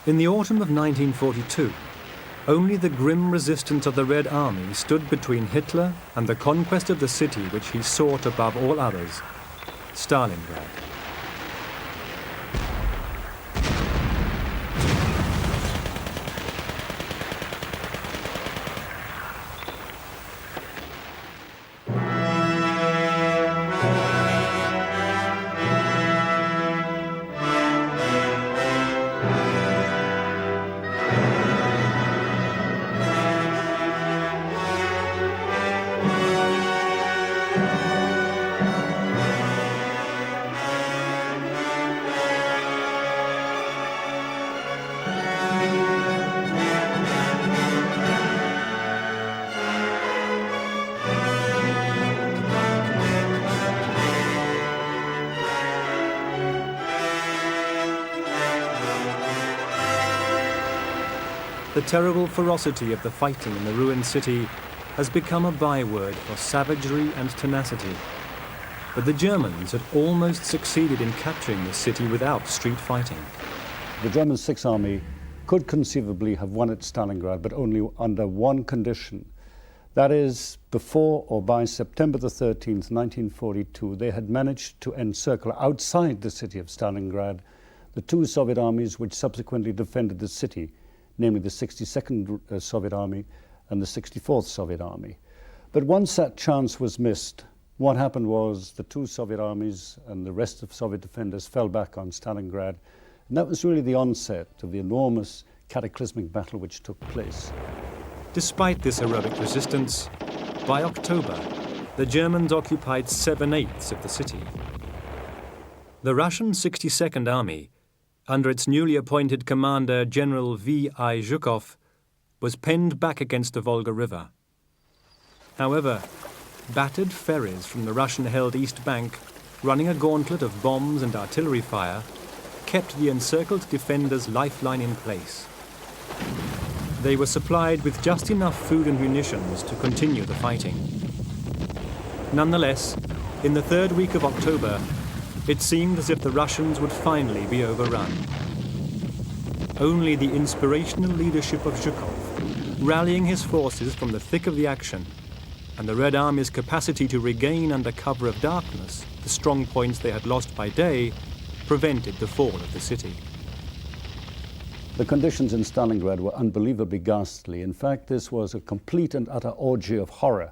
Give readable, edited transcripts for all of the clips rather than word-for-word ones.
In the autumn of 1942, only the grim resistance of the Red Army stood between Hitler and the conquest of the city which he sought above all others, Stalingrad. The terrible ferocity of the fighting in the ruined city has become a byword for savagery and tenacity. But the Germans had almost succeeded in capturing the city without street fighting. The German Sixth Army could conceivably have won at Stalingrad, but only under one condition. That is, before or by September the 13th, 1942, they had managed to encircle outside the city of Stalingrad the two Soviet armies which subsequently defended the city, namely the 62nd Soviet Army and the 64th Soviet Army. But once that chance was missed, what happened was the two Soviet armies and the rest of Soviet defenders fell back on Stalingrad, and that was really the onset of the enormous cataclysmic battle which took place. Despite this heroic resistance, by October, the Germans occupied 7/8 of the city. The Russian 62nd Army, under its newly appointed commander General V.I. Zhukov, was penned back against the Volga River. However, battered ferries from the Russian-held East Bank, running a gauntlet of bombs and artillery fire, kept the encircled defenders' lifeline in place. They were supplied with just enough food and munitions to continue the fighting. Nonetheless, in the third week of October, it seemed as if the Russians would finally be overrun. Only the inspirational leadership of Zhukov, rallying his forces from the thick of the action, and the Red Army's capacity to regain under cover of darkness the strong points they had lost by day, prevented the fall of the city. The conditions in Stalingrad were unbelievably ghastly. In fact, this was a complete and utter orgy of horror.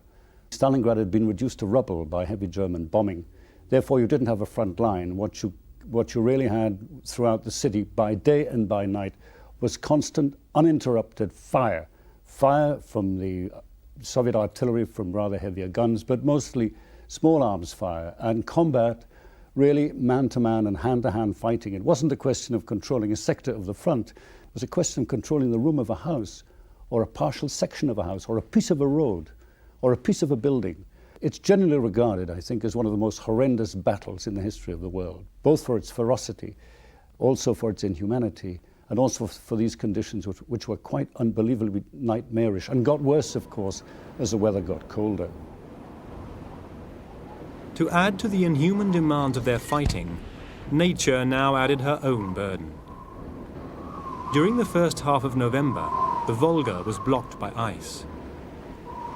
Stalingrad had been reduced to rubble by heavy German bombing. Therefore, you didn't have a front line. What you really had throughout the city by day and by night was constant, uninterrupted fire. Fire from the Soviet artillery, from rather heavier guns, but mostly small arms fire, and combat really man-to-man and hand-to-hand fighting. It wasn't a question of controlling a sector of the front. It was a question of controlling the room of a house, or a partial section of a house, or a piece of a road, or a piece of a building. It's generally regarded, I think, as one of the most horrendous battles in the history of the world, both for its ferocity, also for its inhumanity, and also for these conditions which were quite unbelievably nightmarish, and got worse, of course, as the weather got colder. To add to the inhuman demands of their fighting, nature now added her own burden. During the first half of November, the Volga was blocked by ice.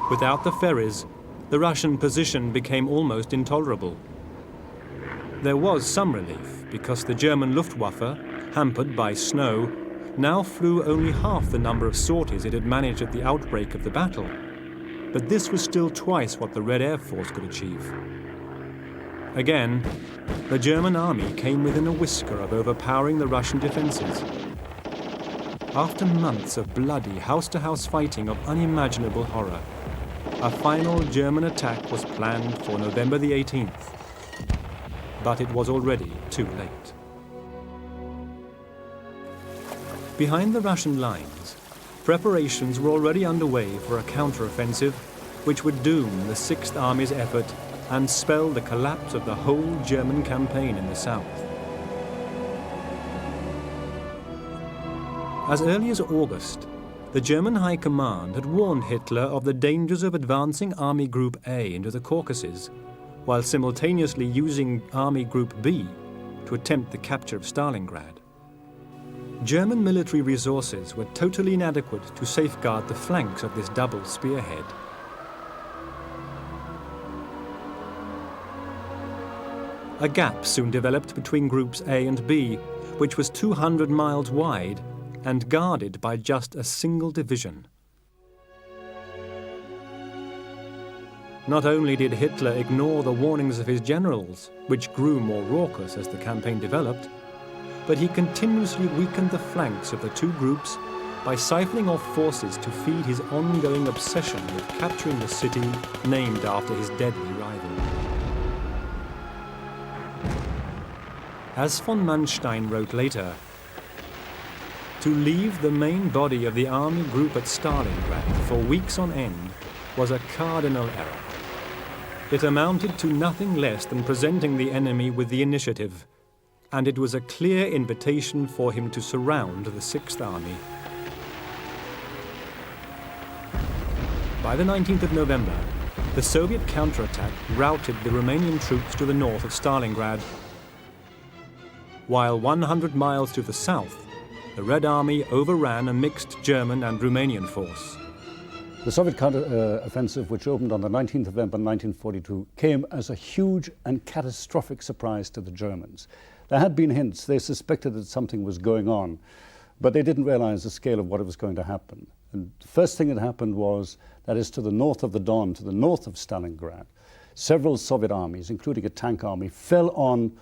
Without the ferries, the Russian position became almost intolerable. There was some relief because the German Luftwaffe, hampered by snow, now flew only half the number of sorties it had managed at the outbreak of the battle. But this was still twice what the Red Air Force could achieve. Again, the German army came within a whisker of overpowering the Russian defenses. After months of bloody house-to-house fighting of unimaginable horror, a final German attack was planned for November the 18th, but it was already too late. Behind the Russian lines, preparations were already underway for a counteroffensive which would doom the Sixth Army's effort and spell the collapse of the whole German campaign in the south. As early as August, the German High Command had warned Hitler of the dangers of advancing Army Group A into the Caucasus, while simultaneously using Army Group B to attempt the capture of Stalingrad. German military resources were totally inadequate to safeguard the flanks of this double spearhead. A gap soon developed between groups A and B, which was 200 miles wide and guarded by just a single division. Not only did Hitler ignore the warnings of his generals, which grew more raucous as the campaign developed, but he continuously weakened the flanks of the two groups by siphoning off forces to feed his ongoing obsession with capturing the city named after his deadly rival. As von Manstein wrote later, to leave the main body of the army group at Stalingrad for weeks on end was a cardinal error. It amounted to nothing less than presenting the enemy with the initiative, and it was a clear invitation for him to surround the Sixth Army. By the 19th of November, the Soviet counterattack routed the Romanian troops to the north of Stalingrad, while 100 miles to the south, the Red Army overran a mixed German and Romanian force. The Soviet counter-offensive, which opened on the 19th of November 1942, came as a huge and catastrophic surprise to the Germans. There had been hints, they suspected that something was going on, but they didn't realize the scale of what was going to happen. And the first thing that happened was, that is to the north of the Don, to the north of Stalingrad, several Soviet armies, including a tank army, fell on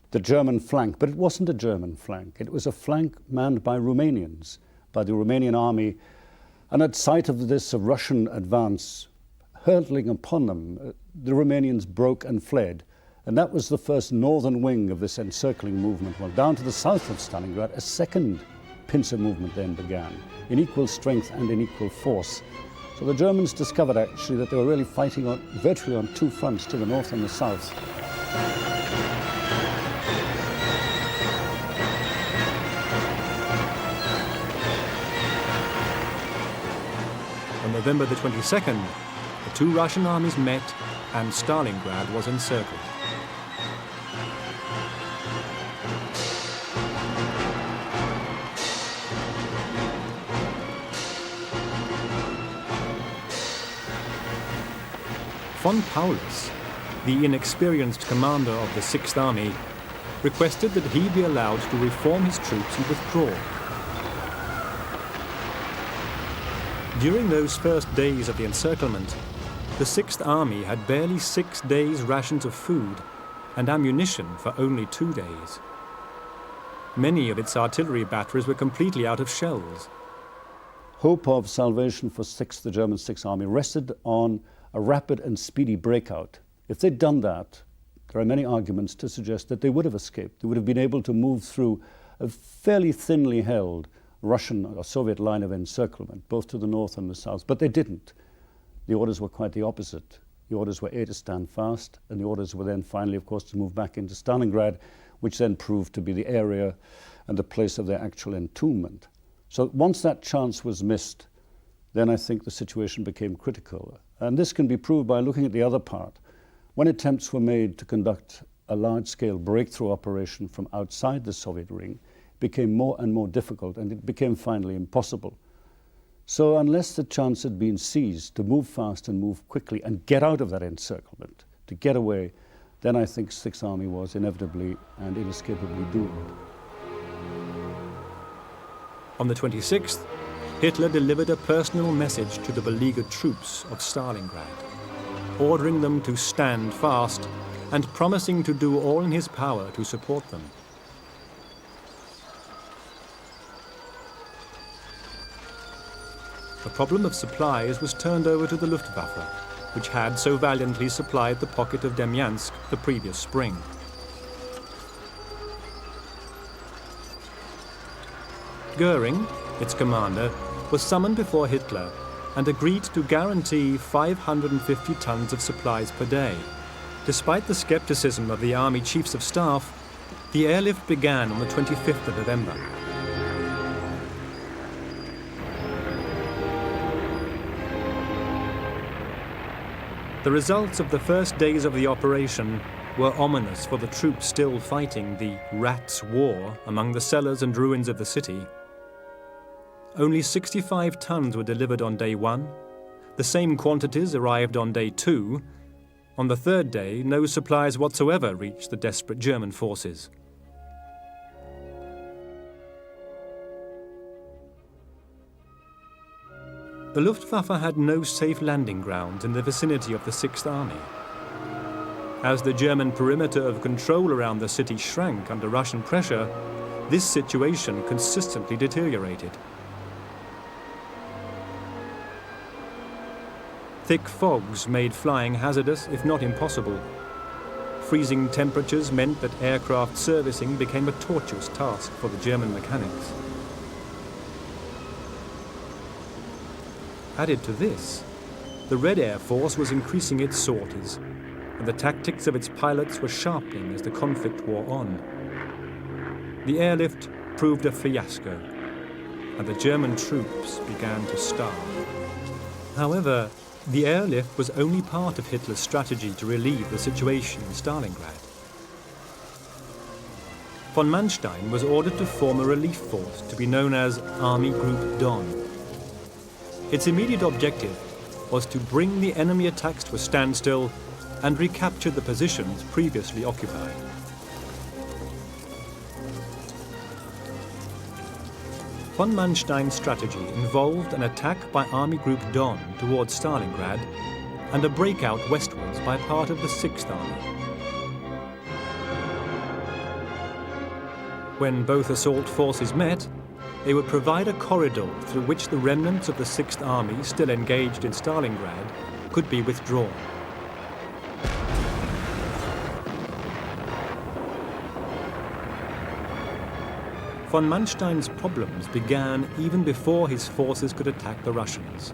the German flank, but it wasn't a German flank. It was a flank manned by Romanians, by the Romanian army. And at sight of this Russian advance hurtling upon them, the Romanians broke and fled. And that was the first northern wing of this encircling movement. Well, down to the south of Stalingrad, a second pincer movement then began, in equal strength and in equal force. So the Germans discovered actually that they were really fighting virtually on two fronts, to the north and the south. On November the 22nd, the two Russian armies met and Stalingrad was encircled. Von Paulus, the inexperienced commander of the Sixth Army, requested that he be allowed to reform his troops and withdraw. During those first days of the encirclement, the Sixth Army had barely 6 days' rations of food and ammunition for only 2 days. Many of its artillery batteries were completely out of shells. Hope of salvation for the German Sixth Army rested on a rapid and speedy breakout. If they'd done that, there are many arguments to suggest that they would have escaped. They would have been able to move through a fairly thinly held Russian or Soviet line of encirclement, both to the north and the south, but they didn't. The orders were quite the opposite. The orders were A, to stand fast, and the orders were then finally, of course, to move back into Stalingrad, which then proved to be the area and the place of their actual entombment. So once that chance was missed, then I think the situation became critical. And this can be proved by looking at the other part. When attempts were made to conduct a large-scale breakthrough operation from outside the Soviet ring, became more and more difficult, and it became finally impossible. So unless the chance had been seized to move fast and move quickly and get out of that encirclement, to get away, then I think Sixth Army was inevitably and inescapably doomed. On the 26th, Hitler delivered a personal message to the beleaguered troops of Stalingrad, ordering them to stand fast and promising to do all in his power to support them. The problem of supplies was turned over to the Luftwaffe, which had so valiantly supplied the pocket of Demyansk the previous spring. Goering, its commander, was summoned before Hitler and agreed to guarantee 550 tons of supplies per day. Despite the skepticism of the Army Chiefs of Staff, the airlift began on the 25th of November. The results of the first days of the operation were ominous for the troops still fighting the Rats' War among the cellars and ruins of the city. Only 65 tons were delivered on day 1. The same quantities arrived on day 2. On the third day, no supplies whatsoever reached the desperate German forces. The Luftwaffe had no safe landing grounds in the vicinity of the Sixth Army. As the German perimeter of control around the city shrank under Russian pressure, this situation consistently deteriorated. Thick fogs made flying hazardous, if not impossible. Freezing temperatures meant that aircraft servicing became a tortuous task for the German mechanics. Added to this, the Red Air Force was increasing its sorties, and the tactics of its pilots were sharpening as the conflict wore on. The airlift proved a fiasco, and the German troops began to starve. However, the airlift was only part of Hitler's strategy to relieve the situation in Stalingrad. Von Manstein was ordered to form a relief force to be known as Army Group Don. Its immediate objective was to bring the enemy attacks to a standstill and recapture the positions previously occupied. Von Manstein's strategy involved an attack by Army Group Don towards Stalingrad and a breakout westwards by part of the Sixth Army. When both assault forces met, they would provide a corridor through which the remnants of the Sixth Army still engaged in Stalingrad could be withdrawn. Von Manstein's problems began even before his forces could attack the Russians.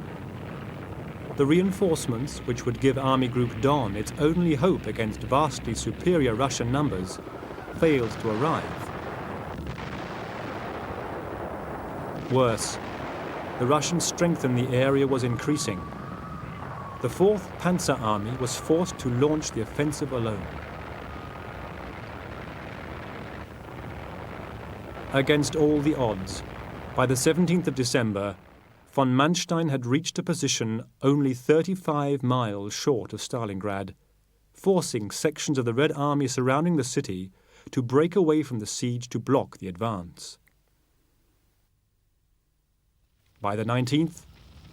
The reinforcements, which would give Army Group Don its only hope against vastly superior Russian numbers, failed to arrive. Worse, the Russian strength in the area was increasing. The 4th Panzer Army was forced to launch the offensive alone. Against all the odds, by the 17th of December, von Manstein had reached a position only 35 miles short of Stalingrad, forcing sections of the Red Army surrounding the city to break away from the siege to block the advance. By the 19th,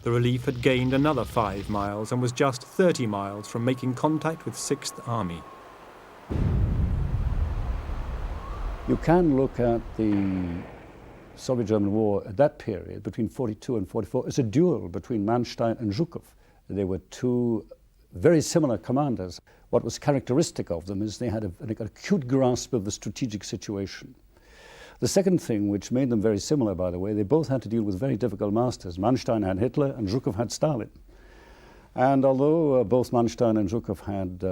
the relief had gained another 5 miles and was just 30 miles from making contact with 6th Army. You can look at the Soviet-German War at that period, between 42 and 44, as a duel between Manstein and Zhukov. They were two very similar commanders. What was characteristic of them is they had an acute grasp of the strategic situation. The second thing which made them very similar, by the way, they both had to deal with very difficult masters. Manstein had Hitler and Zhukov had Stalin. And although both Manstein and Zhukov had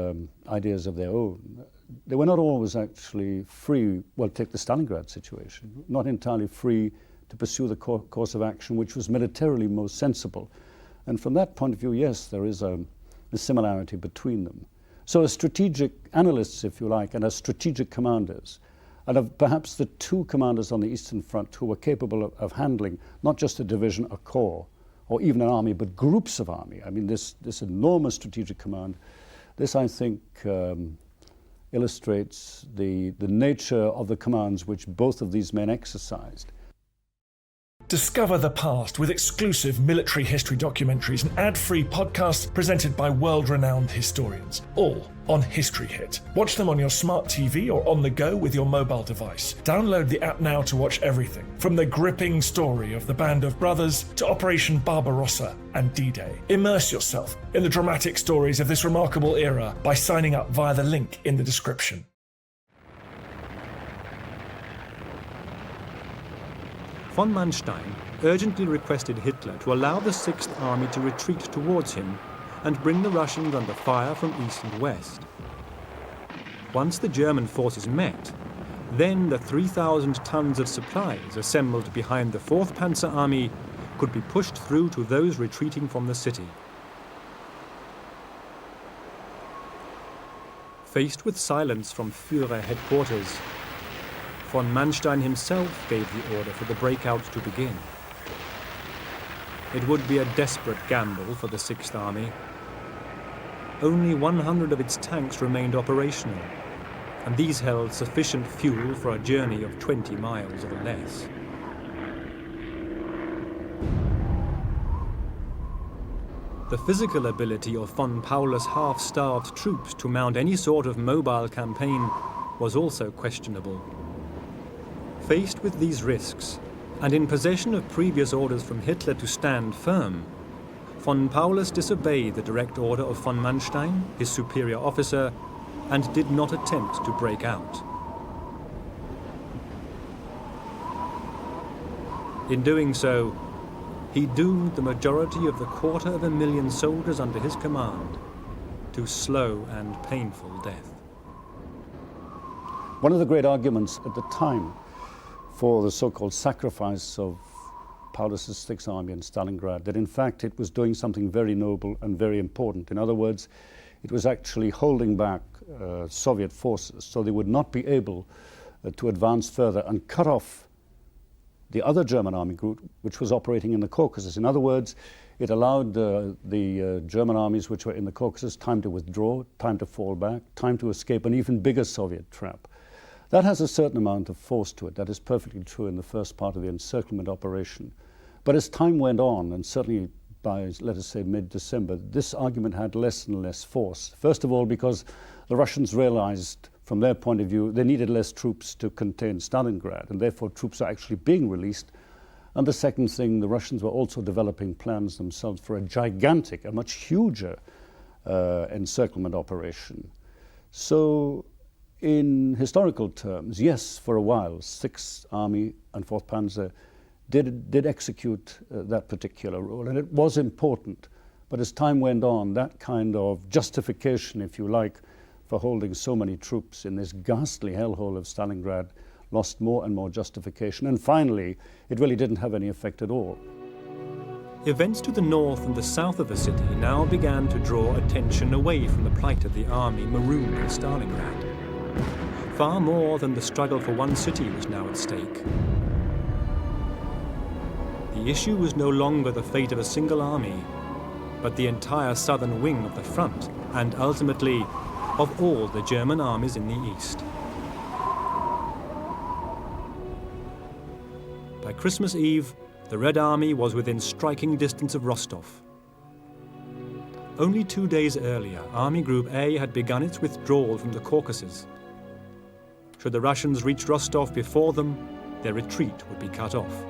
ideas of their own, they were not always actually free, well, take the Stalingrad situation, not entirely free to pursue the course of action which was militarily most sensible. And from that point of view, yes, there is a similarity between them. So as strategic analysts, if you like, and as strategic commanders, and of perhaps the two commanders on the Eastern Front who were capable of handling not just a division, a corps, or even an army, but groups of army. I mean, this enormous strategic command, this, I think, illustrates the nature of the commands which both of these men exercised. Discover the past with exclusive military history documentaries and ad-free podcasts presented by world-renowned historians, all on History Hit. Watch them on your smart TV or on the go with your mobile device. Download the app now to watch everything, from the gripping story of the Band of Brothers to Operation Barbarossa and D-Day. Immerse yourself in the dramatic stories of this remarkable era by signing up via the link in the description. Von Manstein urgently requested Hitler to allow the Sixth Army to retreat towards him and bring the Russians under fire from east and west. Once the German forces met, then the 3,000 tons of supplies assembled behind the 4th Panzer Army could be pushed through to those retreating from the city. Faced with silence from Führer headquarters, von Manstein himself gave the order for the breakout to begin. It would be a desperate gamble for the Sixth Army. Only 100 of its tanks remained operational, and these held sufficient fuel for a journey of 20 miles or less. The physical ability of von Paulus' half-starved troops to mount any sort of mobile campaign was also questionable. Faced with these risks, and in possession of previous orders from Hitler to stand firm, von Paulus disobeyed the direct order of von Manstein, his superior officer, and did not attempt to break out. In doing so, he doomed the majority of the 250,000 soldiers under his command to slow and painful death. One of the great arguments at the time for the so-called sacrifice of Paulus's Sixth Army in Stalingrad, that in fact it was doing something very noble and very important. In other words, it was actually holding back Soviet forces so they would not be able to advance further and cut off the other German army group which was operating in the Caucasus. In other words, it allowed the German armies which were in the Caucasus time to withdraw, time to fall back, time to escape an even bigger Soviet trap. That has a certain amount of force to it. That is perfectly true in the first part of the encirclement operation. But as time went on, and certainly by, let us say, mid-December, this argument had less and less force. First of all, because the Russians realized, from their point of view, they needed less troops to contain Stalingrad, and therefore troops are actually being released. And the second thing, the Russians were also developing plans themselves for a gigantic, a much huger encirclement operation. So, in historical terms, yes, for a while, Sixth Army and Fourth Panzer did execute that particular role, and it was important. But as time went on, that kind of justification, if you like, for holding so many troops in this ghastly hellhole of Stalingrad lost more and more justification. And finally, it really didn't have any effect at all. Events to the north and the south of the city now began to draw attention away from the plight of the army marooned in Stalingrad. Far more than the struggle for one city was now at stake. The issue was no longer the fate of a single army, but the entire southern wing of the front, and ultimately, of all the German armies in the east. By Christmas Eve, the Red Army was within striking distance of Rostov. Only 2 days earlier, Army Group A had begun its withdrawal from the Caucasus. Should the Russians reach Rostov before them, their retreat would be cut off.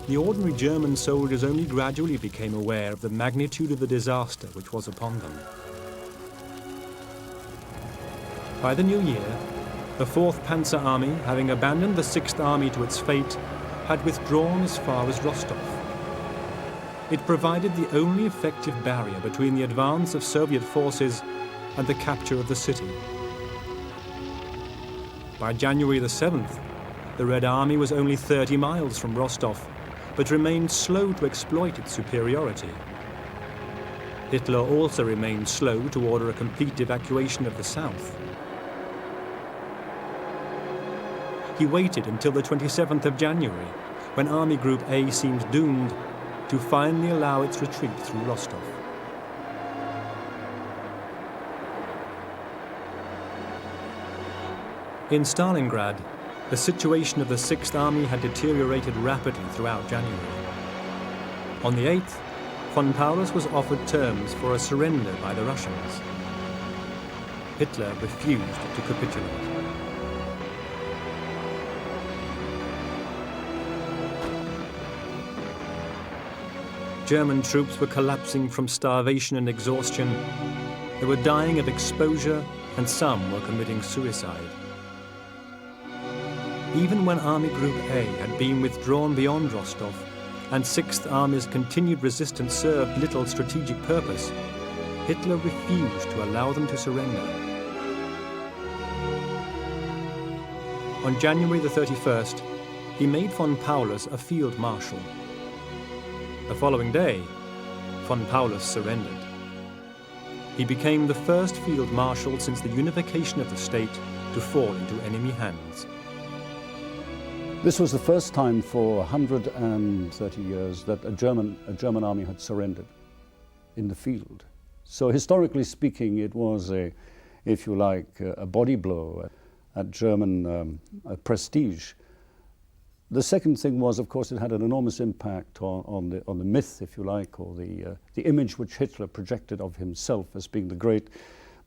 The ordinary German soldiers only gradually became aware of the magnitude of the disaster which was upon them. By the new year, the 4th Panzer Army, having abandoned the 6th Army to its fate, had withdrawn as far as Rostov. It provided the only effective barrier between the advance of Soviet forces and the capture of the city. By January the 7th, the Red Army was only 30 miles from Rostov, but remained slow to exploit its superiority. Hitler also remained slow to order a complete evacuation of the south. He waited until the 27th of January, when Army Group A seemed doomed, to finally allow its retreat through Rostov. In Stalingrad, the situation of the 6th Army had deteriorated rapidly throughout January. On the 8th, von Paulus was offered terms for a surrender by the Russians. Hitler refused to capitulate. German troops were collapsing from starvation and exhaustion. They were dying of exposure, and some were committing suicide. Even when Army Group A had been withdrawn beyond Rostov, and 6th Army's continued resistance served little strategic purpose, Hitler refused to allow them to surrender. On January the 31st, he made von Paulus a field marshal. The following day, von Paulus surrendered. He became the first field marshal since the unification of the state to fall into enemy hands. This was the first time for 130 years that a German army had surrendered in the field. So historically speaking, it was if you like, a body blow at German prestige. The second thing was, of course, it had an enormous impact on the myth, if you like, or the image which Hitler projected of himself as being the great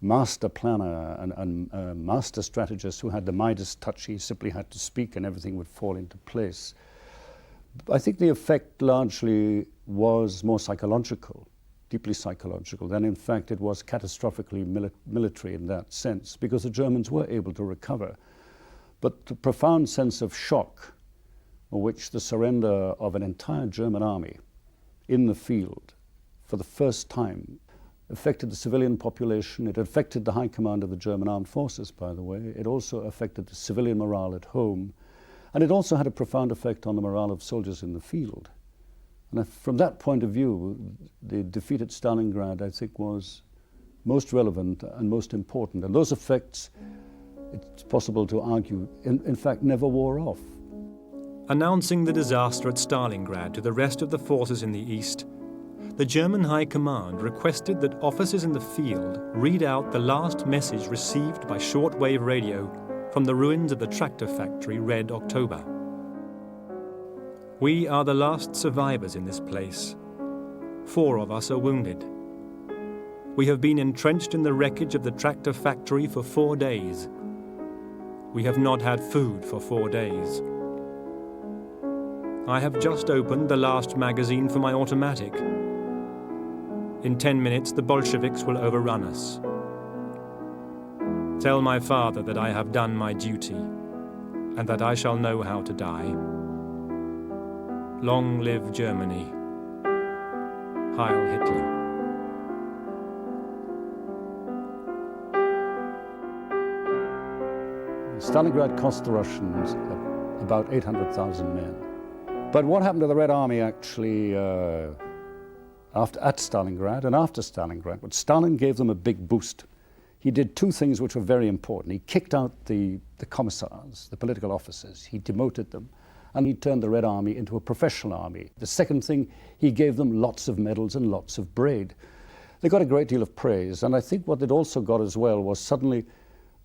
master planner and master strategist who had the Midas touch. He simply had to speak and everything would fall into place. I think the effect largely was more psychological, deeply psychological, than in fact it was catastrophically military in that sense, because the Germans were able to recover. But the profound sense of shock, which the surrender of an entire German army in the field for the first time affected the civilian population. It affected the high command of the German armed forces, by the way. It also affected the civilian morale at home. And it also had a profound effect on the morale of soldiers in the field. And from that point of view, the defeat at Stalingrad, I think, was most relevant and most important. And those effects, it's possible to argue, in fact, never wore off. Announcing the disaster at Stalingrad to the rest of the forces in the east, the German High Command requested that officers in the field read out the last message received by shortwave radio from the ruins of the tractor factory Red October. We are the last survivors in this place. 4 of us are wounded. We have been entrenched in the wreckage of the tractor factory for 4 days. We have not had food for 4 days. I have just opened the last magazine for my automatic. In 10 minutes, the Bolsheviks will overrun us. Tell my father that I have done my duty, and that I shall know how to die. Long live Germany. Heil Hitler. Stalingrad cost the Russians about 800,000 men. But what happened to the Red Army actually at Stalingrad and after Stalingrad? But Stalin gave them a big boost. He did 2 things which were very important. He kicked out the commissars, the political officers. He demoted them. And he turned the Red Army into a professional army. The second thing, he gave them lots of medals and lots of braid. They got a great deal of praise. And I think what they'd also got as well was suddenly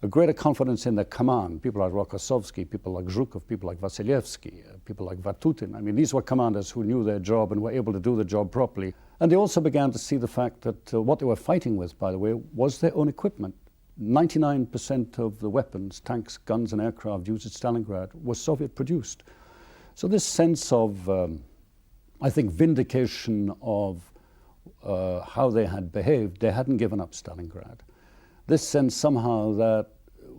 a greater confidence in their command. People like Rokossovsky, people like Zhukov, people like Vasilievsky, people like Vatutin. I mean, these were commanders who knew their job and were able to do the job properly. And they also began to see the fact that what they were fighting with, by the way, was their own equipment. 99% of the weapons, tanks, guns, and aircraft used at Stalingrad were Soviet-produced. So this sense of, I think, vindication of how they had behaved, they hadn't given up Stalingrad. This sense somehow that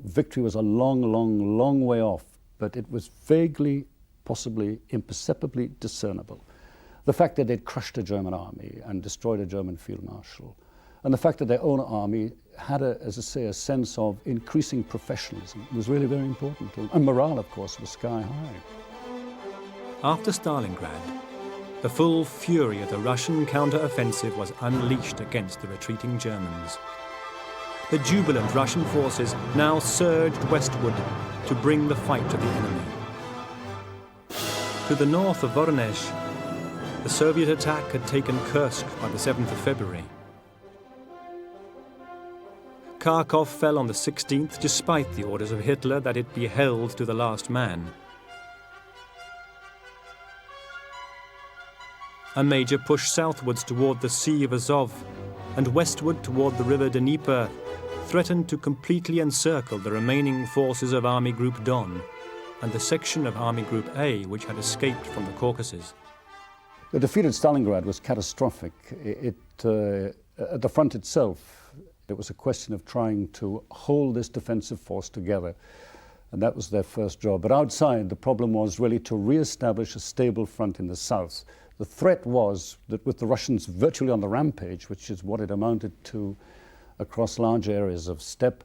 victory was a long, long, long way off, but it was vaguely, possibly, imperceptibly discernible. The fact that they'd crushed a German army and destroyed a German field marshal, and the fact that their own army had, as I say, a sense of increasing professionalism was really very important. And morale, of course, was sky high. After Stalingrad, the full fury of the Russian counteroffensive was unleashed against the retreating Germans. The jubilant Russian forces now surged westward to bring the fight to the enemy. To the north of Voronezh, the Soviet attack had taken Kursk by the 7th of February. Kharkov fell on the 16th despite the orders of Hitler that it be held to the last man. A major push southwards toward the Sea of Azov and westward toward the river Dnieper threatened to completely encircle the remaining forces of Army Group Don and the section of Army Group A which had escaped from the Caucasus. The defeat at Stalingrad was catastrophic. At the front itself, it was a question of trying to hold this defensive force together, and that was their first job. But outside, the problem was really to re-establish a stable front in the south. The threat was that with the Russians virtually on the rampage, which is what it amounted to across large areas of steppe,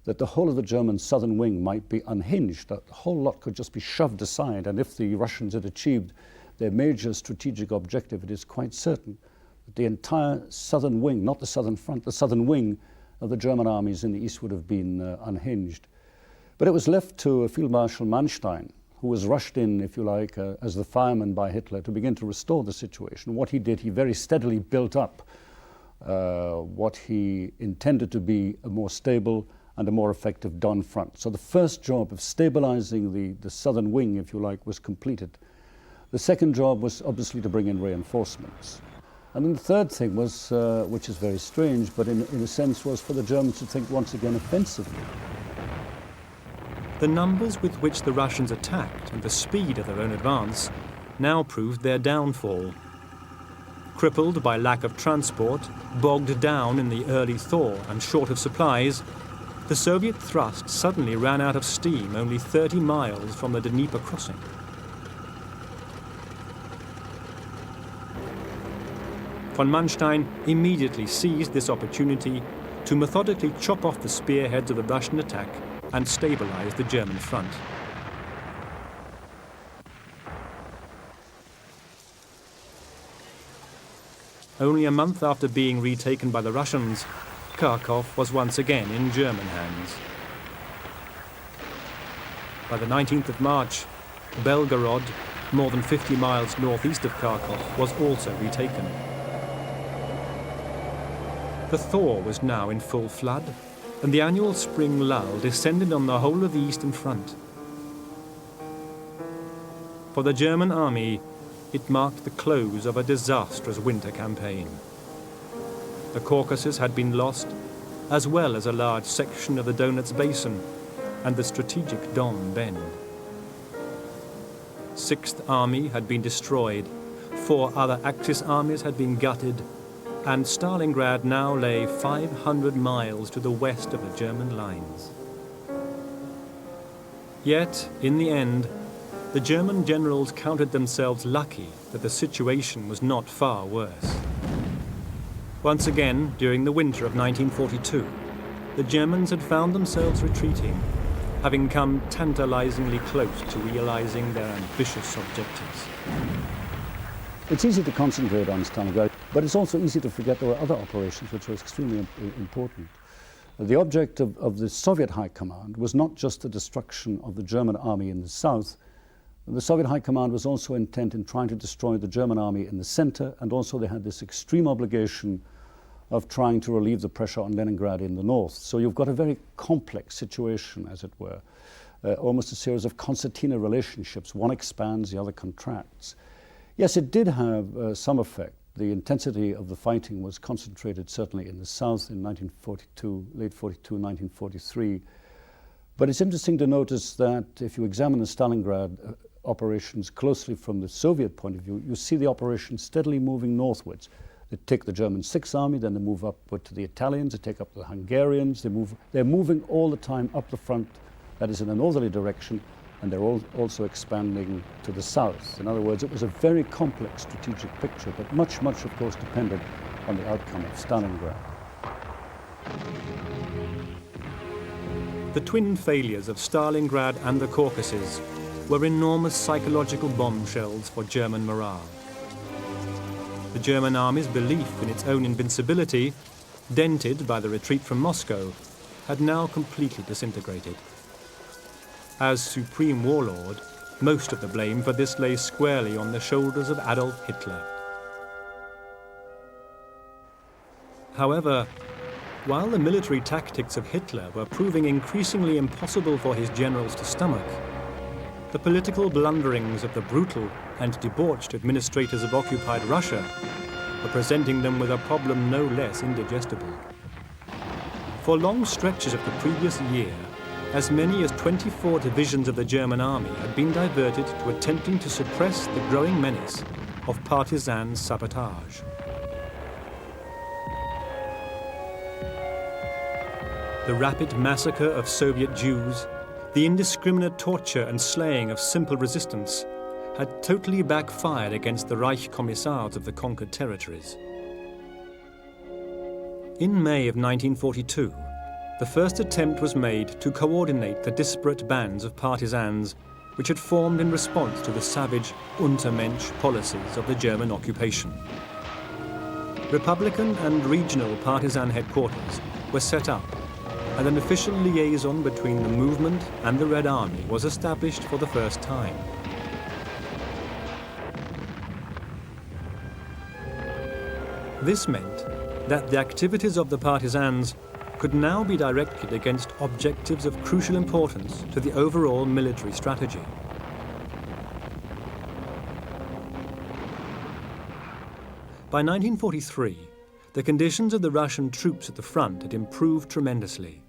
that the whole of the German southern wing might be unhinged, that the whole lot could just be shoved aside, and if the Russians had achieved their major strategic objective, it is quite certain The entire southern wing, not the southern front, the southern wing of the German armies in the east would have been unhinged. But it was left to Field Marshal Manstein, who was rushed in, if you like, as the fireman by Hitler to begin to restore the situation. What he did, he very steadily built up what he intended to be a more stable and a more effective Don front. So the first job of stabilizing the southern wing, if you like, was completed. The second job was obviously to bring in reinforcements. And then the third thing was, which is very strange, but in a sense was for the Germans to think once again offensively. The numbers with which the Russians attacked and the speed of their own advance now proved their downfall. Crippled by lack of transport, bogged down in the early thaw and short of supplies, the Soviet thrust suddenly ran out of steam only 30 miles from the Dnieper crossing. Von Manstein immediately seized this opportunity to methodically chop off the spearheads of the Russian attack and stabilize the German front. Only a month after being retaken by the Russians, Kharkov was once again in German hands. By the 19th of March, Belgorod, more than 50 miles northeast of Kharkov, was also retaken. The thaw was now in full flood, and the annual spring lull descended on the whole of the Eastern Front. For the German army, it marked the close of a disastrous winter campaign. The Caucasus had been lost, as well as a large section of the Donets Basin and the strategic Don Bend. 6th Army had been destroyed, 4 other Axis armies had been gutted, and Stalingrad now lay 500 miles to the west of the German lines. Yet, in the end, the German generals counted themselves lucky that the situation was not far worse. Once again, during the winter of 1942, the Germans had found themselves retreating, having come tantalizingly close to realizing their ambitious objectives. It's easy to concentrate on Stalingrad, but it's also easy to forget there were other operations which were extremely important. The object of the Soviet High Command was not just the destruction of the German army in the south. The Soviet High Command was also intent in trying to destroy the German army in the center, and also they had this extreme obligation of trying to relieve the pressure on Leningrad in the north. So you've got a very complex situation, as it were, almost a series of concertina relationships. One expands, the other contracts. Yes, it did have some effect. The intensity of the fighting was concentrated certainly in the south in 1942, late 42, 1943. But it's interesting to notice that if you examine the Stalingrad operations closely from the Soviet point of view, you see the operation steadily moving northwards. They take the German 6th Army, then they move upward to the Italians, they take up the Hungarians, they're moving all the time up the front, that is in a northerly direction, and they're also expanding to the south. In other words, it was a very complex strategic picture, but much, of course, depended on the outcome of Stalingrad. The twin failures of Stalingrad and the Caucasus were enormous psychological bombshells for German morale. The German army's belief in its own invincibility, dented by the retreat from Moscow, had now completely disintegrated. As supreme warlord, most of the blame for this lay squarely on the shoulders of Adolf Hitler. However, while the military tactics of Hitler were proving increasingly impossible for his generals to stomach, the political blunderings of the brutal and debauched administrators of occupied Russia were presenting them with a problem no less indigestible. For long stretches of the previous year, as many as 24 divisions of the German army had been diverted to attempting to suppress the growing menace of partisan sabotage. The rapid massacre of Soviet Jews, the indiscriminate torture and slaying of simple resistance, had totally backfired against the Reich Commissars of the conquered territories. In May of 1942, the first attempt was made to coordinate the disparate bands of partisans which had formed in response to the savage Untermensch policies of the German occupation. Republican and regional partisan headquarters were set up, and an official liaison between the movement and the Red Army was established for the first time. This meant that the activities of the partisans could now be directed against objectives of crucial importance to the overall military strategy. By 1943, the conditions of the Russian troops at the front had improved tremendously.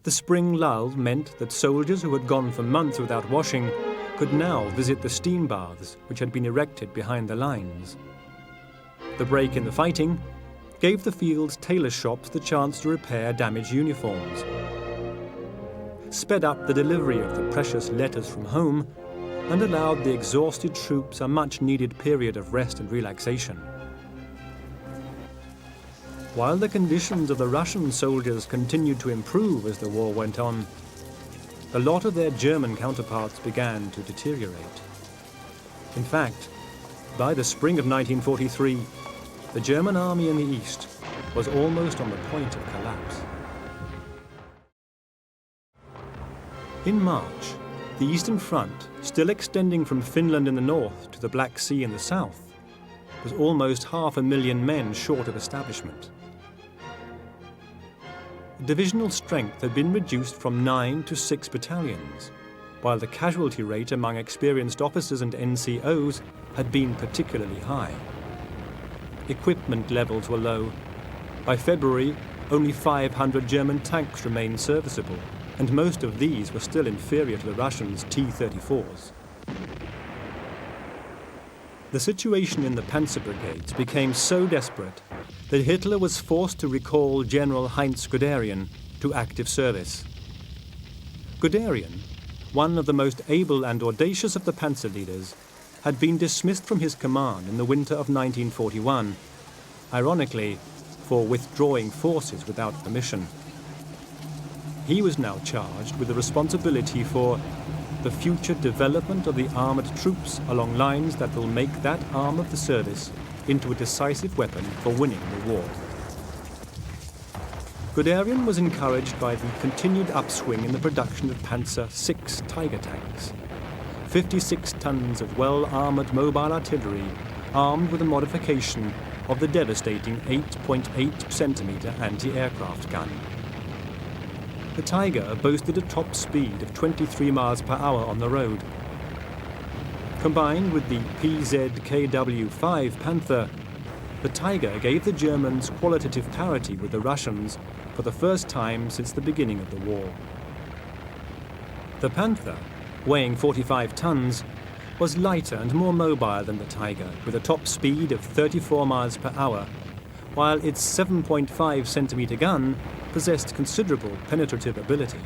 The spring lull meant that soldiers who had gone for months without washing could now visit the steam baths which had been erected behind the lines. The break in the fighting gave the field's tailor shops the chance to repair damaged uniforms, sped up the delivery of the precious letters from home, and allowed the exhausted troops a much-needed period of rest and relaxation. While the conditions of the Russian soldiers continued to improve as the war went on, the lot of their German counterparts began to deteriorate. In fact, by the spring of 1943, the German army in the east was almost on the point of collapse. In March, the Eastern Front, still extending from Finland in the north to the Black Sea in the south, was almost 500,000 men short of establishment. Divisional strength had been reduced from 9 to 6 battalions, while the casualty rate among experienced officers and NCOs had been particularly high. Equipment levels were low. By February, only 500 German tanks remained serviceable, and most of these were still inferior to the Russians' T-34s. The situation in the panzer brigades became so desperate that Hitler was forced to recall General Heinz Guderian to active service. Guderian, one of the most able and audacious of the panzer leaders, had been dismissed from his command in the winter of 1941, ironically, for withdrawing forces without permission. He was now charged with the responsibility for the future development of the armoured troops along lines that will make that arm of the service into a decisive weapon for winning the war. Guderian was encouraged by the continued upswing in the production of Panzer VI Tiger tanks, 56 tons of well-armoured mobile artillery armed with a modification of the devastating 8.8 centimetre anti-aircraft gun. The Tiger boasted a top speed of 23 miles per hour on the road. Combined with the PZKW-5 Panther, the Tiger gave the Germans qualitative parity with the Russians for the first time since the beginning of the war. The Panther, weighing 45 tons, was lighter and more mobile than the Tiger, with a top speed of 34 miles per hour, while its 7.5 centimetre gun possessed considerable penetrative ability.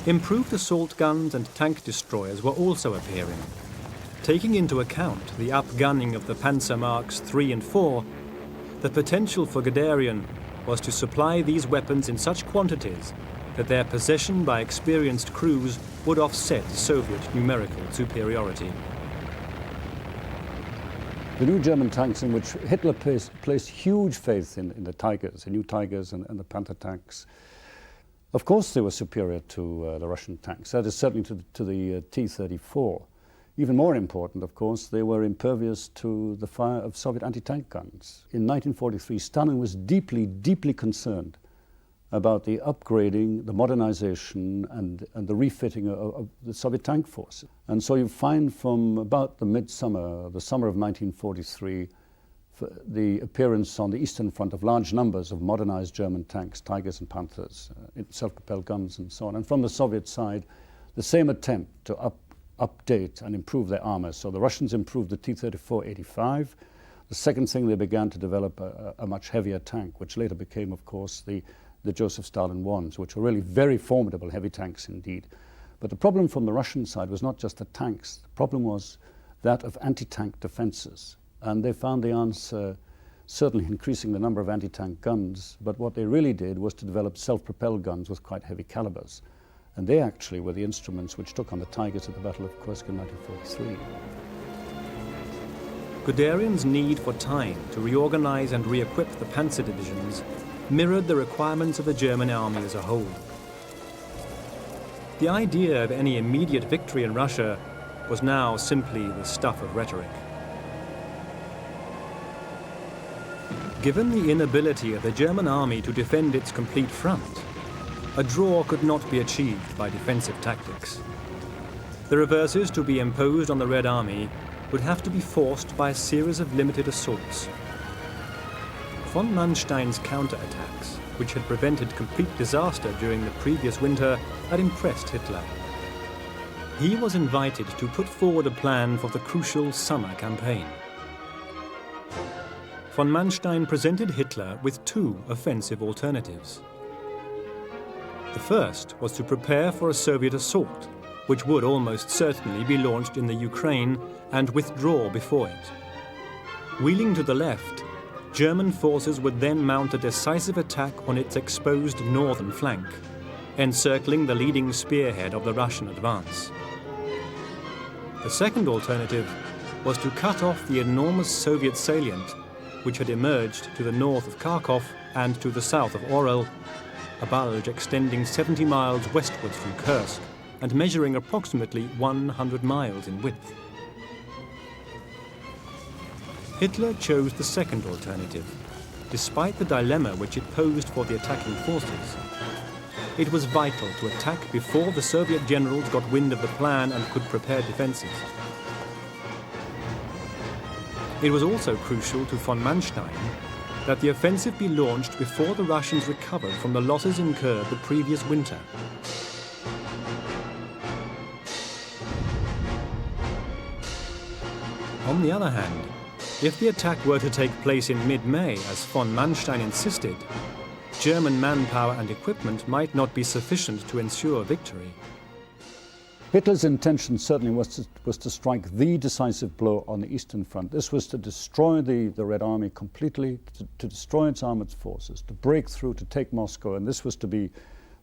Improved assault guns and tank destroyers were also appearing. Taking into account the upgunning of the Panzer Marks III and IV, the potential for Guderian was to supply these weapons in such quantities that their possession by experienced crews would offset Soviet numerical superiority. The new German tanks, in which Hitler placed huge faith in the Tigers, the new Tigers and the Panther tanks, of course they were superior to the Russian tanks. That is certainly to the T-34. Even more important, of course, they were impervious to the fire of Soviet anti-tank guns. In 1943, Stalin was deeply, deeply concerned about the upgrading, the modernization, and the refitting of the Soviet tank force. And so you find from about the midsummer, the summer of 1943, the appearance on the Eastern Front of large numbers of modernized German tanks, Tigers and Panthers, self-propelled guns and so on. And from the Soviet side, the same attempt to update and improve their armor. So the Russians improved the T-34-85. The second thing, they began to develop a much heavier tank, which later became, of course, the Joseph Stalin ones, which were really very formidable heavy tanks indeed. But the problem from the Russian side was not just the tanks. The problem was that of anti-tank defenses. And they found the answer certainly increasing the number of anti-tank guns, but what they really did was to develop self-propelled guns with quite heavy calibers. And they actually were the instruments which took on the Tigers at the Battle of Kursk in 1943. Guderian's need for time to reorganize and re-equip the panzer divisions mirrored the requirements of the German army as a whole. The idea of any immediate victory in Russia was now simply the stuff of rhetoric. Given the inability of the German army to defend its complete front, a draw could not be achieved by defensive tactics. The reverses to be imposed on the Red Army would have to be forced by a series of limited assaults. Von Manstein's counterattacks, which had prevented complete disaster during the previous winter, had impressed Hitler. He was invited to put forward a plan for the crucial summer campaign. Von Manstein presented Hitler with two offensive alternatives. The first was to prepare for a Soviet assault, which would almost certainly be launched in the Ukraine, and withdraw before it. Wheeling to the left, German forces would then mount a decisive attack on its exposed northern flank, encircling the leading spearhead of the Russian advance. The second alternative was to cut off the enormous Soviet salient, which had emerged to the north of Kharkov and to the south of Orel, a bulge extending 70 miles westwards from Kursk and measuring approximately 100 miles in width. Hitler chose the second alternative, despite the dilemma which it posed for the attacking forces. It was vital to attack before the Soviet generals got wind of the plan and could prepare defenses. It was also crucial to von Manstein that the offensive be launched before the Russians recovered from the losses incurred the previous winter. On the other hand, if the attack were to take place in mid-May, as von Manstein insisted, German manpower and equipment might not be sufficient to ensure victory. Hitler's intention certainly was to strike the decisive blow on the Eastern Front. This was to destroy the Red Army completely, to destroy its armored forces, to break through, to take Moscow, and this was to be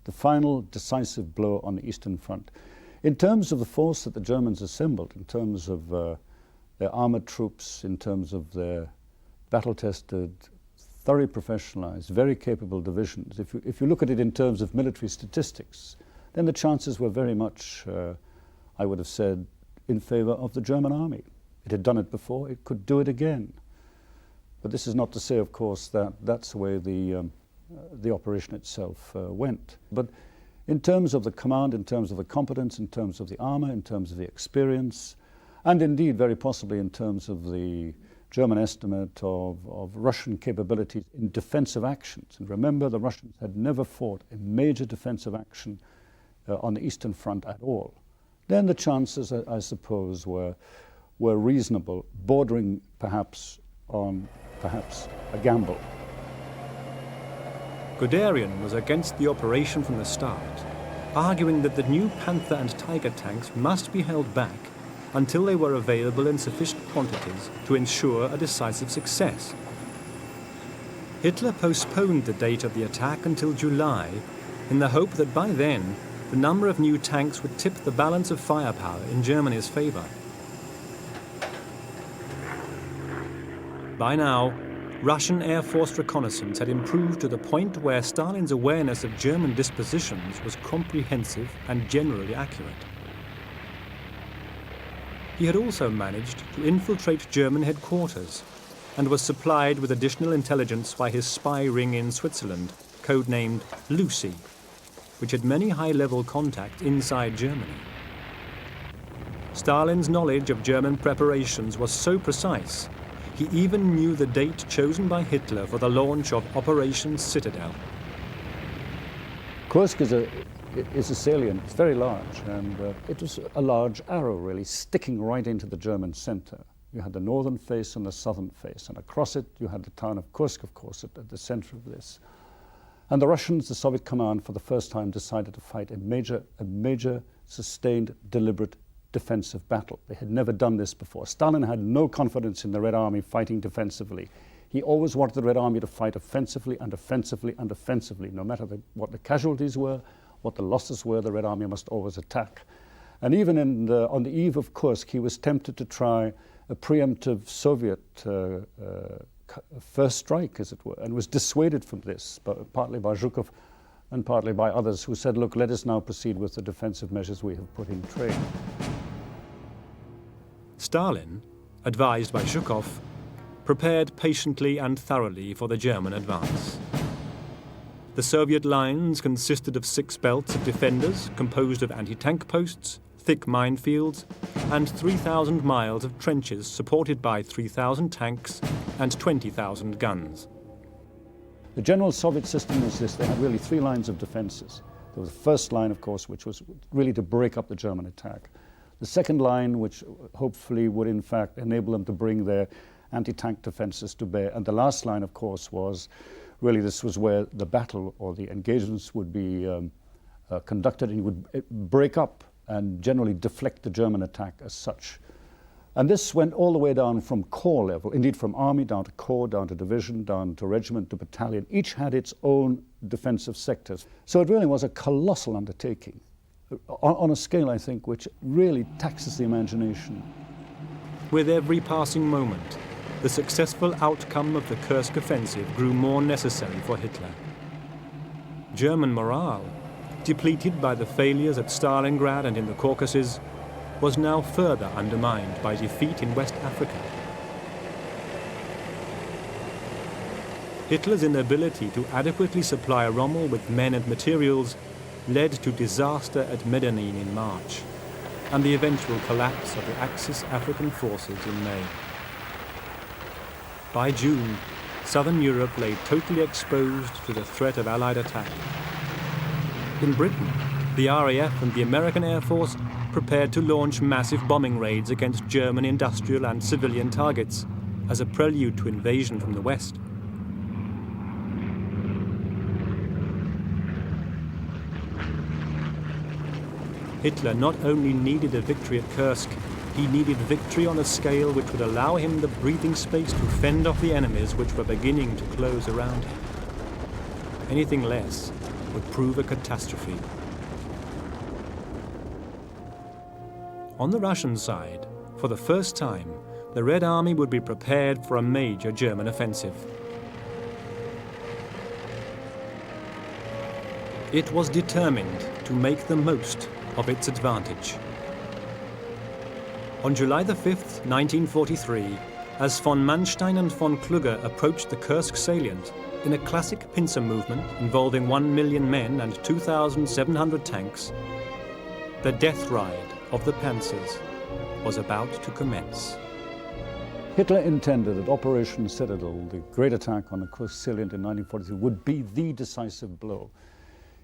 the final decisive blow on the Eastern Front. In terms of the force that the Germans assembled, in terms of their armored troops, in terms of their battle-tested, thoroughly professionalized, very capable divisions, if you look at it in terms of military statistics, then the chances were very much, I would have said, in favor of the German army. It had done it before, it could do it again. But this is not to say, of course, that that's the way the operation itself went. But in terms of the command, in terms of the competence, in terms of the armor, in terms of the experience, and indeed very possibly in terms of the German estimate of Russian capabilities in defensive actions. And remember, the Russians had never fought a major defensive action on the Eastern Front at all. Then the chances, I suppose, were reasonable, bordering perhaps on a gamble. Guderian was against the operation from the start, arguing that the new Panther and Tiger tanks must be held back until they were available in sufficient quantities to ensure a decisive success. Hitler postponed the date of the attack until July, in the hope that by then the number of new tanks would tip the balance of firepower in Germany's favor. By now, Russian Air Force reconnaissance had improved to the point where Stalin's awareness of German dispositions was comprehensive and generally accurate. He had also managed to infiltrate German headquarters and was supplied with additional intelligence by his spy ring in Switzerland, codenamed Lucy, which had many high-level contacts inside Germany. Stalin's knowledge of German preparations was so precise, he even knew the date chosen by Hitler for the launch of Operation Citadel. Kursk is a salient. It's very large, and it was a large arrow, really, sticking right into the German center. You had the northern face and the southern face, and across it you had the town of Kursk, of course, at the center of this. And the Russians, the Soviet command, for the first time decided to fight a major, sustained, deliberate defensive battle. They had never done this before. Stalin had no confidence in the Red Army fighting defensively. He always wanted the Red Army to fight offensively and offensively and offensively. No matter what the casualties were, what the losses were, the Red Army must always attack. And even on the eve of Kursk, he was tempted to try a preemptive Soviet first strike, as it were, and was dissuaded from this, partly by Zhukov and partly by others who said, look, let us now proceed with the defensive measures we have put in train. Stalin, advised by Zhukov, prepared patiently and thoroughly for the German advance. The Soviet lines consisted of 6 belts of defenders composed of anti-tank posts, thick minefields, and 3,000 miles of trenches supported by 3,000 tanks and 20,000 guns. The general Soviet system was this. They had really 3 lines of defenses. There was the first line, of course, which was really to break up the German attack. The second line, which hopefully would in fact enable them to bring their anti-tank defenses to bear. And the last line, of course, was really this was where the battle or the engagements would be conducted, and you would break up and generally deflect the German attack as such. And this went all the way down from corps level, indeed from army down to corps, down to division, down to regiment, to battalion. Each had its own defensive sectors. So it really was a colossal undertaking on a scale, I think, which really taxes the imagination. With every passing moment, the successful outcome of the Kursk offensive grew more necessary for Hitler. German morale, depleted by the failures at Stalingrad and in the Caucasus, was now further undermined by defeat in West Africa. Hitler's inability to adequately supply Rommel with men and materials led to disaster at Medellin in March, and the eventual collapse of the Axis African forces in May. By June, southern Europe lay totally exposed to the threat of Allied attack. In Britain, the RAF and the American Air Force prepared to launch massive bombing raids against German industrial and civilian targets as a prelude to invasion from the west. Hitler not only needed a victory at Kursk, he needed victory on a scale which would allow him the breathing space to fend off the enemies which were beginning to close around him. Anything less would prove a catastrophe. On the Russian side, for the first time, the Red Army would be prepared for a major German offensive. It was determined to make the most of its advantage. On July the 5th, 1943, as von Manstein and von Kluge approached the Kursk salient in a classic pincer movement involving 1 million men and 2,700 tanks, the death ride of the panzers was about to commence. Hitler intended that Operation Citadel, the great attack on the Kursk salient in 1943, would be the decisive blow.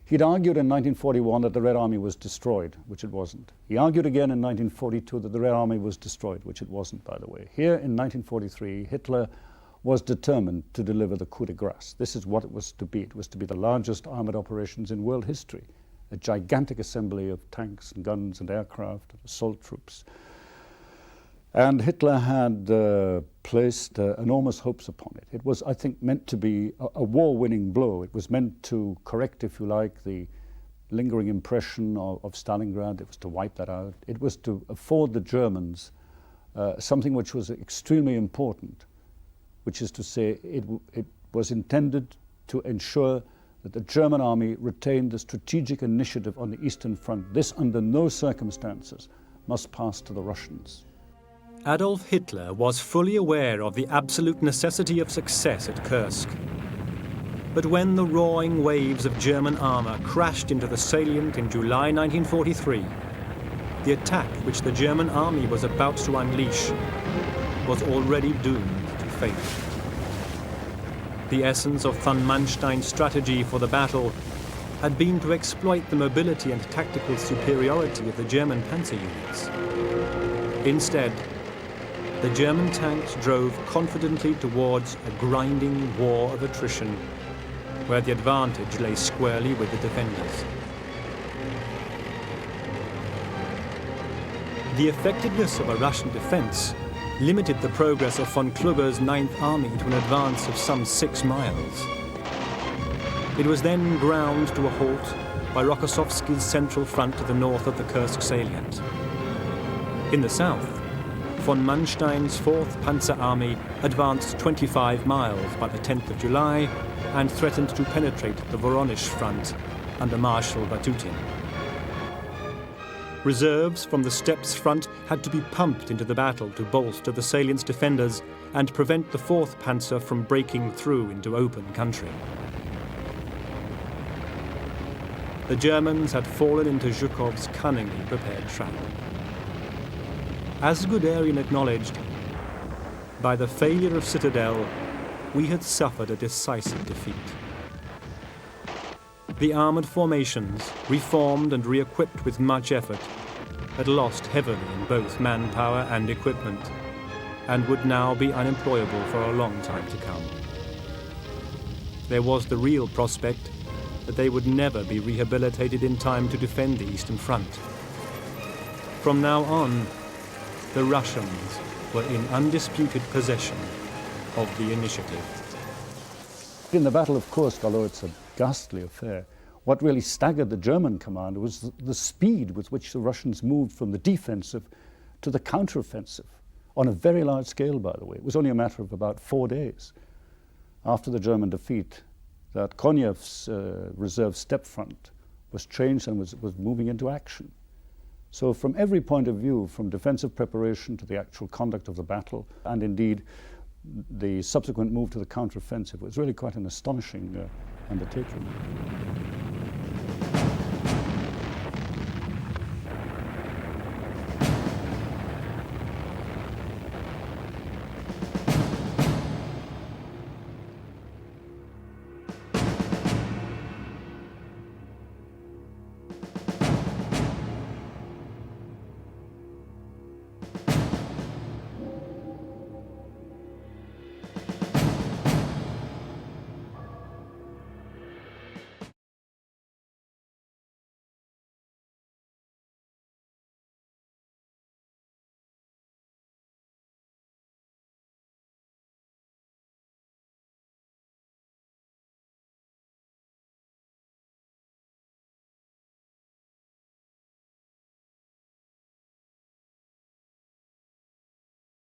He'd argued in 1941 that the Red Army was destroyed, which it wasn't. He argued again in 1942 that the Red Army was destroyed, which it wasn't, by the way. Here in 1943, Hitler was determined to deliver the coup de grace. This is what it was to be. It was to be the largest armored operations in world history, a gigantic assembly of tanks and guns and aircraft and assault troops. And Hitler had placed enormous hopes upon it. It was, I think, meant to be a war-winning blow. It was meant to correct, if you like, the lingering impression of Stalingrad. It was to wipe that out. It was to afford the Germans something which was extremely important, which is to say it was intended to ensure that the German army retained the strategic initiative on the Eastern Front. This, under no circumstances, must pass to the Russians. Adolf Hitler was fully aware of the absolute necessity of success at Kursk. But when the roaring waves of German armor crashed into the salient in July 1943, the attack which the German army was about to unleash was already doomed to fail. The essence of von Manstein's strategy for the battle had been to exploit the mobility and tactical superiority of the German panzer units. Instead, the German tanks drove confidently towards a grinding war of attrition, where the advantage lay squarely with the defenders. The effectiveness of a Russian defense limited the progress of von Kluge's 9th Army to an advance of some 6 miles. It was then ground to a halt by Rokossovsky's central front to the north of the Kursk salient. In the south, Von Manstein's 4th Panzer Army advanced 25 miles by the 10th of July and threatened to penetrate the Voronezh front under Marshal Batutin. Reserves from the Steppes front had to be pumped into the battle to bolster the salient's defenders and prevent the 4th Panzer from breaking through into open country. The Germans had fallen into Zhukov's cunningly prepared trap. As Guderian acknowledged, by the failure of Citadel, we had suffered a decisive defeat. The armoured formations, reformed and re-equipped with much effort, had lost heavily in both manpower and equipment, and would now be unemployable for a long time to come. There was the real prospect that they would never be rehabilitated in time to defend the Eastern Front. From now on, the Russians were in undisputed possession of the initiative. In the Battle of Kursk, although it's a ghastly affair, what really staggered the German commander was the speed with which the Russians moved from the defensive to the counteroffensive, on a very large scale, by the way. It was only a matter of about 4 days after the German defeat that Konev's reserve steppe front was changed and was moving into action. So from every point of view, from defensive preparation to the actual conduct of the battle, and indeed the subsequent move to the counteroffensive, was really quite an astonishing undertaking.